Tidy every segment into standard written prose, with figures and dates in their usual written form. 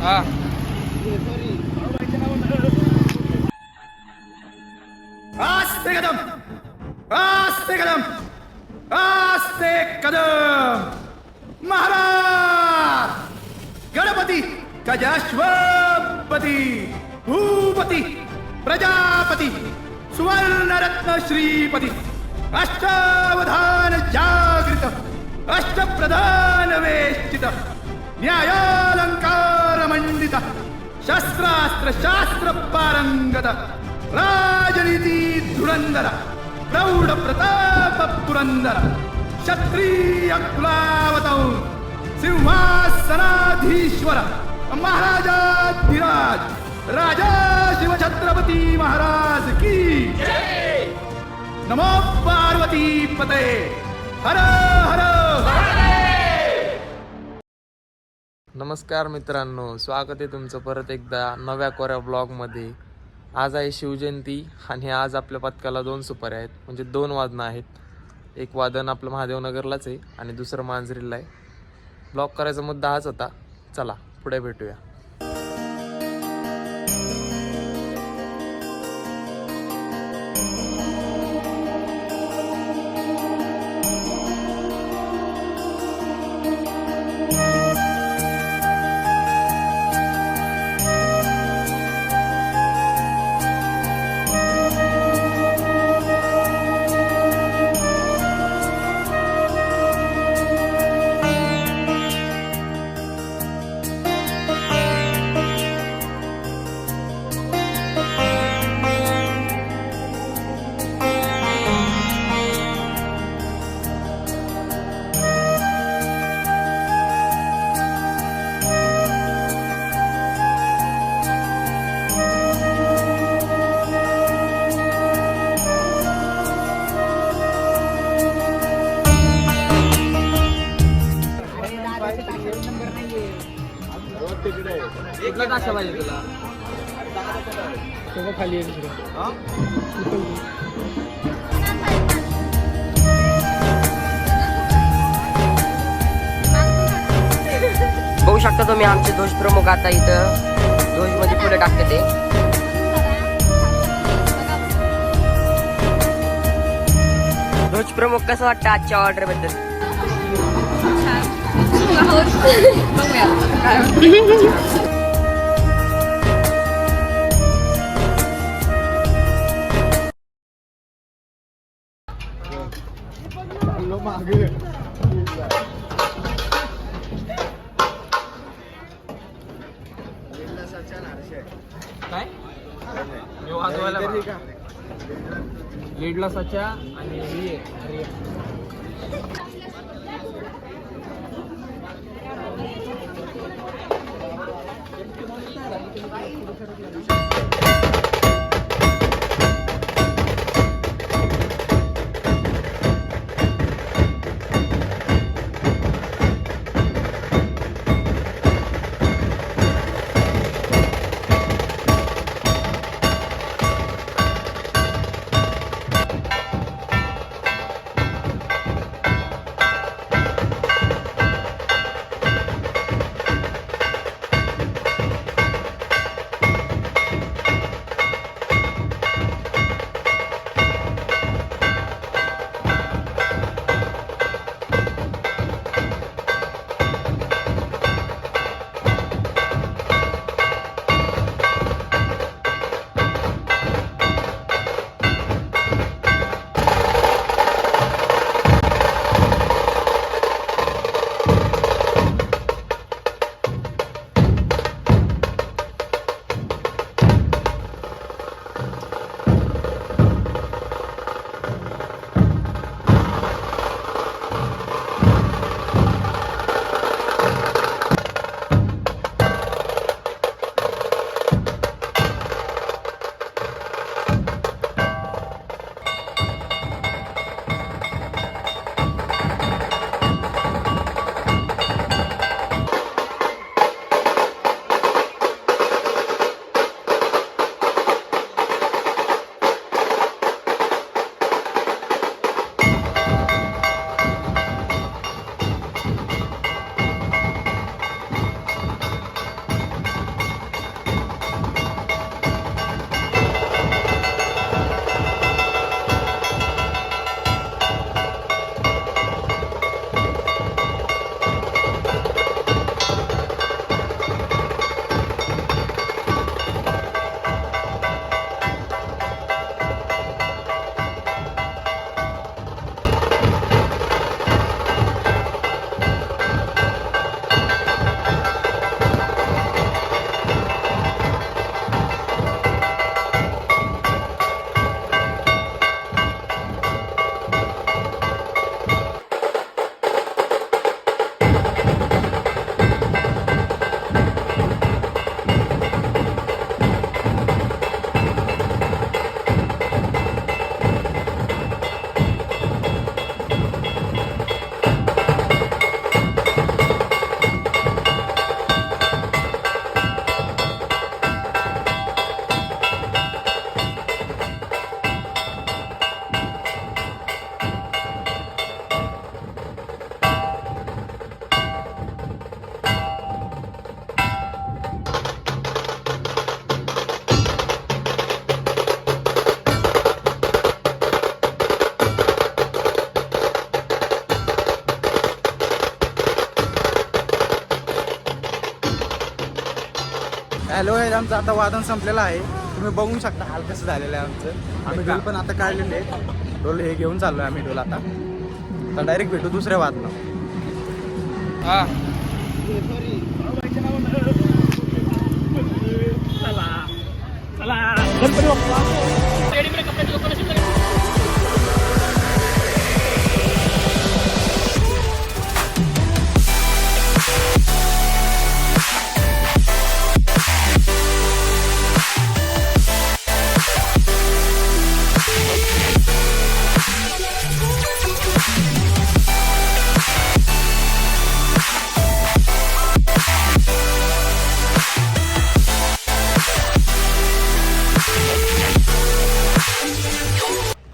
हा आस्ते कदम, आस्ते कदम, आस्ते कदम। महाराज गणपती गजाश्वपती भूपती प्रजापती सुवर्णरत्न श्रीपती अष्टावधान जागृत अष्टप्रधान वेष्टित न्यायालंकार मंडित शस्त्रास्त्र शास्त्र पारंगत राजनीती धुरंधर प्रौढ प्रताप पुरंदर क्षत्रिय कुलावतौ सिंहासनाधीश्वर महाराजाधिराज राजा शिवछत्रपती महाराज की नमो पार्वती पते हर हर। नमस्कार मित्रांनो, स्वागत आहे तुमचं परत एकदा नव्या कोऱ्या ब्लॉगमध्ये। आज आहे शिवजयंती आणि आज आपल्या पथकाला 2 सुपाऱ्या आहेत, म्हणजे 2 वादनं आहेत। एक वादन आपलं महादेवनगरलाच आहे आणि दुसरं मांजरीला आहे। ब्लॉग करायचा मुद्दा हाच होता। चला पुढे भेटूया। कुठला टाका पाहिजे तुला? सगळं खाली आहे बघू शकता तुम्ही आमचे ध्वज प्रमुख आता इथं ध्वज मध्ये पुढे टाकते ते। ध्वज प्रमुख कसं वाटतं आजच्या ऑर्डर बद्दल? काय मी वाजवायला लीडला सच्या आणि हॅलो आहे आमचं आता वादन संपलेलं आहे. तुम्ही बघू शकता हाल कसं झालेलं आहे आमचं. आम्ही ढोल पण आता काढलेले आहेत. ढोल हे घेऊन चाललो आहे आम्ही ढोल आता. तर डायरेक्ट भेटू दुसऱ्या वादनं. हा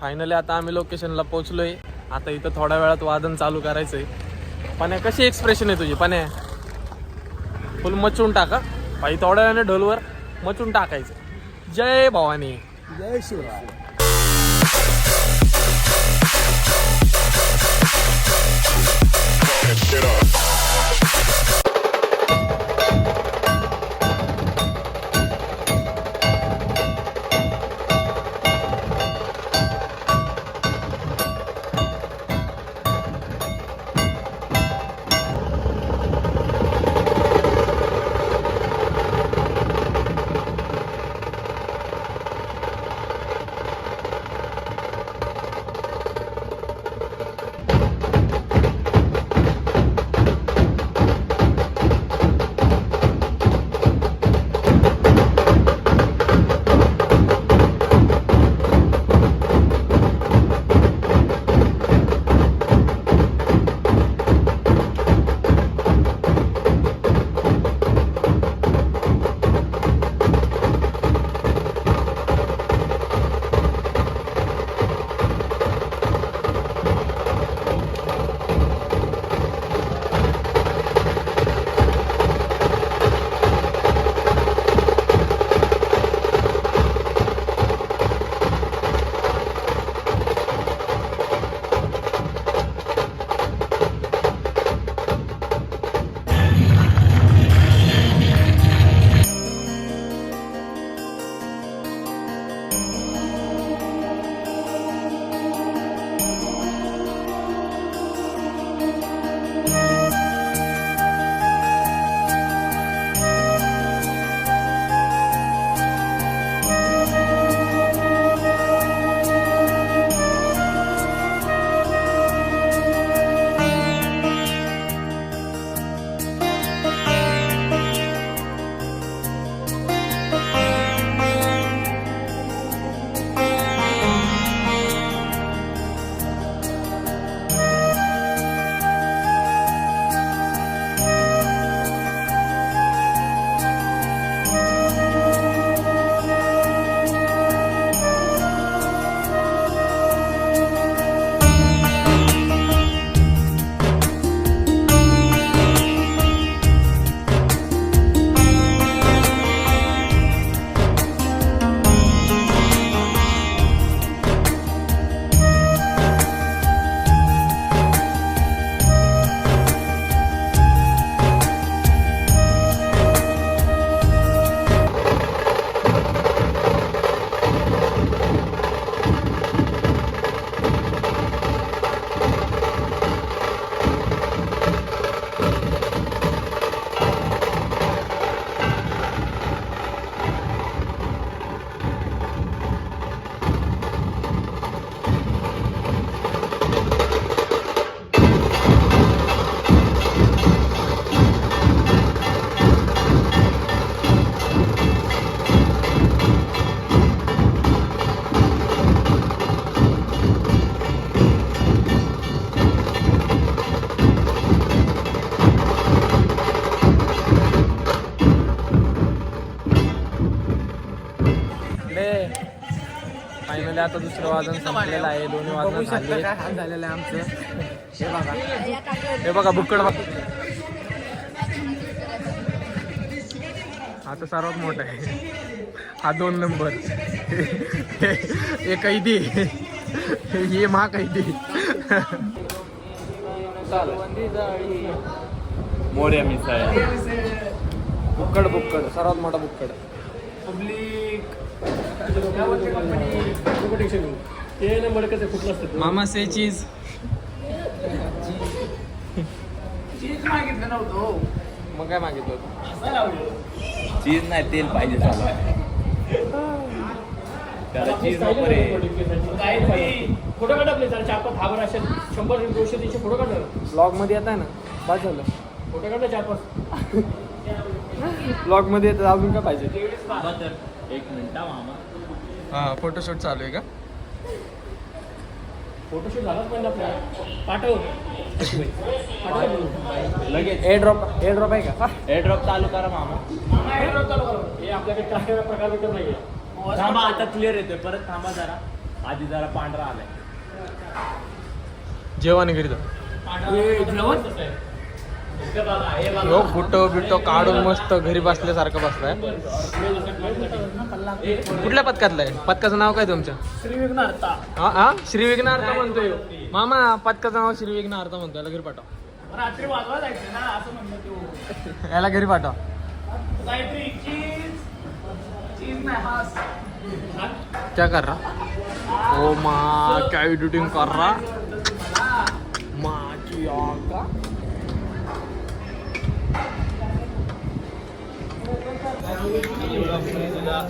फायनली आता आम्ही लोकेशनला पोहोचलोय. आता इथं थोड्या वेळात वादन चालू करायचंय. पाण्या कशी एक्सप्रेशन आहे तुझी पाण्या? फुल मचून टाका भाई. थोड्या वेळाने ढोलवर मचून टाकायचं. जय भवानी. जय शिवराय. फायनली आता दुसरं वादन संपलेलं आहे. दोन्ही वादन झाले. काय हाल झालेलं आहे आमचं. हे बघा. हे बघा बुक्कड बघा. हा तर सर्वात मोठा आहे. हा 2 नंबर. हे कैदी. हे महाकैदी. मोर्या मिसळ. बुक्कड बुक्कड सर्वात मोठा बुक्कड. मामा से चीज मागितलं नव्हतं. मग काय मागितलं होतं? चीज नाही तेल पाहिजे त्याला. चीज नको रे. फोटो काढ आपले जरा 4-5 दहा असे 100-200-300 फोटो काढ. ब्लॉग मध्ये येत आहे ना बस झालं. फोटो काढ 4-5. ब्लॉग मध्ये येतं अजून काय पाहिजे. बाबा तर 1 मिनिट मामा. हा फोटोशूट चालू आहे का? फोटोशूट झालाच पाहिजे आपल्याला. पाठव लगेच एअर ड्रॉप आहे का? एअरड्रॉप चालू करा मामा. हे आपल्याकडे काय प्रकार भेटत नाहीये. थांबा आता क्लिअर येतोय. परत थांबा जरा. आधी जरा पांढरा आलाय. जेवण घरी हो फोटो बिटो काढून मस्त घरी बसल्यासारखं बसलाय. कुठल्या पथकातला आहे? पथकाचं नाव काय तुमच्या? श्री विघ्नहर्ता. हा श्री विघ्नहर्ता म्हणतोय मामा. पथकाचं नाव श्री विघ्नहर्ता म्हणतोय. याला घरी पाठवा. रात्री वाजवा जायचं ना असं म्हणलं तू. याला घरी पाठवा. काहीतरी चीज नाही हास. क्या कर रहा? ओ माँ क्या एडिटिंग कर रहा? माँ की आका.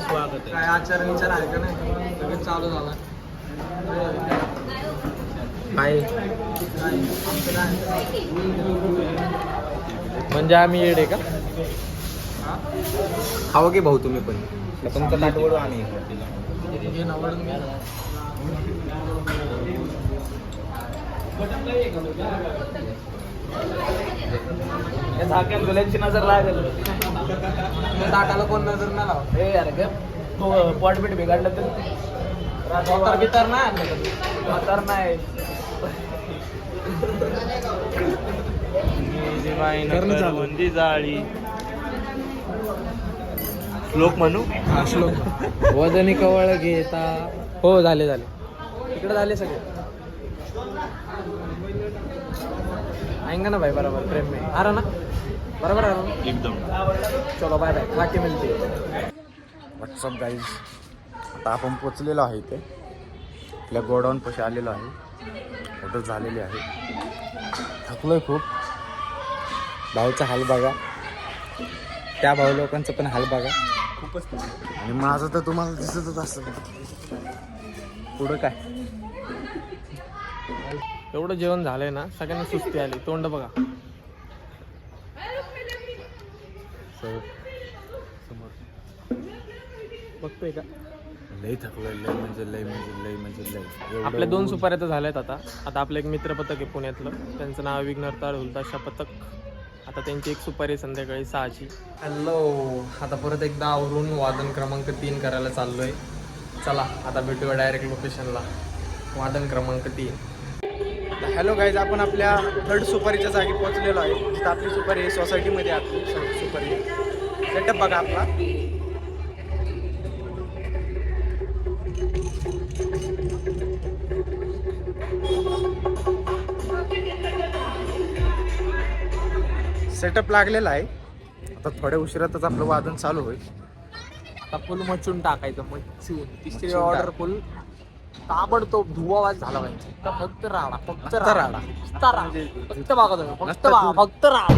स्वागत काय आचार विचार आहे का नाही? लगेच चालू झाला. काय म्हणजे आम्ही येडे का? खावं की भाऊ तुम्ही पण तुमचं ताट वळू आणि हे नवडून घ्या. झाक्यात गुलांची नजर लागेल. ताटाला कोण नजर नाही लावत. हे यार पॉट बीट बिघडलं तर बितर नाही आपल्याकडे. तर नाही. बंदी जाळी श्लोक म्हणू. वजनी कवळ घेता. हो झाले इकडे झाले सगळे. आएंगा ना भाई बराबर प्रेम में आ रहा ना बराबर आ रहा ना. एकदम. चलो बाय बाय बाकी मिळते. WhatsApp guys. आता आपण पोचलेलो आहे इथे आपल्या गोडाऊन पाशी आलेलो आहे. ऑर्डर झालेली आहे. थकलोय खूप. भाऊचा हाल बघा. त्या भाऊ लोकांचं पण हाल बघा. खूपच. आणि माझं तर तुम्हाला दिसतच असतं. पुढं काय एवढं जेवण झालंय ना सगळ्यांना सुस्ती आली. तोंड बघा. बघतोय का? लय थकलोय. लय आपल्या 2 सुपाऱ्या तर झाल्यात. आता आपलं एक मित्र पथक आहे पुण्यातलं. त्यांचं नाव विघ्नहर्ता हुलताशा पथक. आता त्यांची एक सुपारी संध्याकाळी 6ची. हॅलो. आता परत एकदा आवरून वादन क्रमांक 3 करायला चाललोय. चला आता भेटूया डायरेक्ट लोकेशनला. वादन क्रमांक 3. Hello guys. आपण आपल्या 3rd सुपारीच्या जागी पोहोचलेलो आहे. तिथं आपली सुपारी आहे सोसायटीमध्ये. आपली सुपारी सेटअप बघा आपला. सेटअप लागलेला आहे. आता थोड्या उशिरातच आपलं वादन चालू होईल. आता फुल मचून टाकायचं. मच्छून. तिसरी मच्छून ऑर्डर टाक. फुल ताबडतोब धुवावाज झाला पाहिजे. फक्त राडा. फक्त राडा. राडा. फक्त बघा तुम्ही. फक्त बघा. फक्त राडा.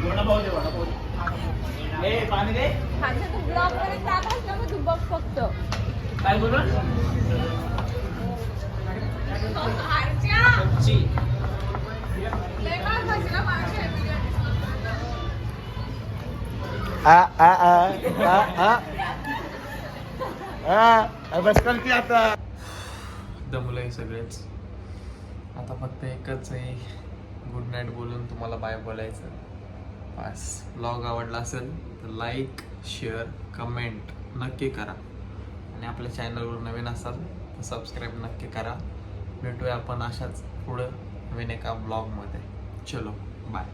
वडापाव दे, वडापाव दे. ए पाणी दे. ब्लॉग मध्ये टाकाच ना मग तू बघ फक्त. काय बोलू? आरच्या. लय मार बसला माझ्या बस करते आता. दमलंय सगळेच. आता फक्त एकच आहे, गुड नाईट बोलून तुम्हाला बाय बोलायचं. बस. ब्लॉग आवडला असेल तर लाईक, शेअर, कमेंट नक्की करा. आणि आपल्या चॅनलवर नवीन असाल तर सबस्क्राईब नक्की करा. भेटूया आपण अशाच पुढं नवीन एका ब्लॉगमध्ये. चलो बाय.